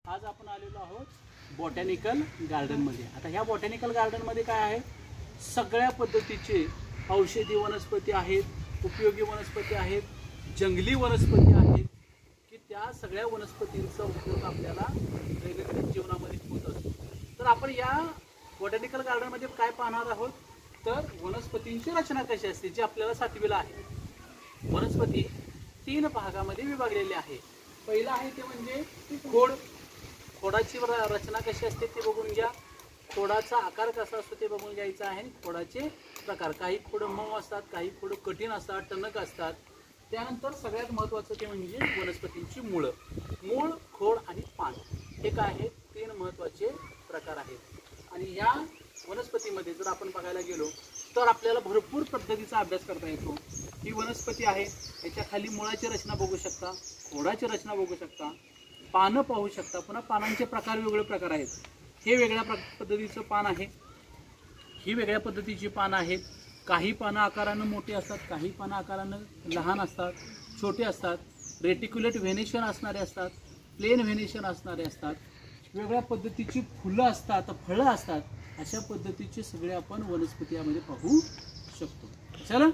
आज आपण आलेलो आहोत बॉटॅनिकल गार्डनमध्ये। आता ह्या बॉटॅनिकल गार्डनमध्ये काय आहे, सगळ्या पद्धतीचे औषधी वनस्पती आहेत, उपयोगी वनस्पती आहेत, जंगली वनस्पती आहेत की त्या सगळ्या वनस्पतींचा उपयोग आपल्याला दैनंदिन जीवनामध्ये होत असतो। तर आपण या बॉटॅनिकल गार्डनमध्ये काय पाहणार आहोत, तर वनस्पतींची रचना कशी असते जी आपल्याला 7वीला आहे। वनस्पती 3 भागामध्ये विभागलेली आहे। पहिला आहे ते म्हणजे खोड। खोडाची रचना कशी असते ते बघून घ्या, खोडाचा आकार कसा असतो ते बघून घ्यायचा आहे। खोडाचे प्रकार, काही खोड मऊ असतात, काही खोड कठीण असतात, टणक असतात। त्यानंतर सगळ्यात महत्त्वाचं ते म्हणजे वनस्पतींची मुळं। मूळ, खोड आणि पान हे काय आहेत, 3 महत्त्वाचे प्रकार आहेत। आणि या वनस्पतीमध्ये जर आपण बघायला गेलो तर आपल्याला भरपूर पद्धतीचा अभ्यास करता येतो। ही वनस्पती आहे, याच्या खाली मुळाची रचना बघू शकता, खोडाची रचना बघू शकता, पानं पाहू शकता। पुन्हा पानांचे प्रकार वेगवेगळे प्रकार आहेत। हे वेगळ्या पद्धतीचं पान आहे, ही वेगळ्या पद्धतीची पानं आहेत। काही पानं आकारानं मोठी असतात, काही पानं आकारानं लहान असतात, छोटे असतात, रेटिक्युलेट व्हेनेशन असणारे असतात, प्लेन व्हेनेशन असणारे असतात, वेगळ्या पद्धतीची फुलं असतात, फळं असतात। अशा पद्धतीचे सगळे आपण वनस्पती यामध्ये पाहू शकतो। चला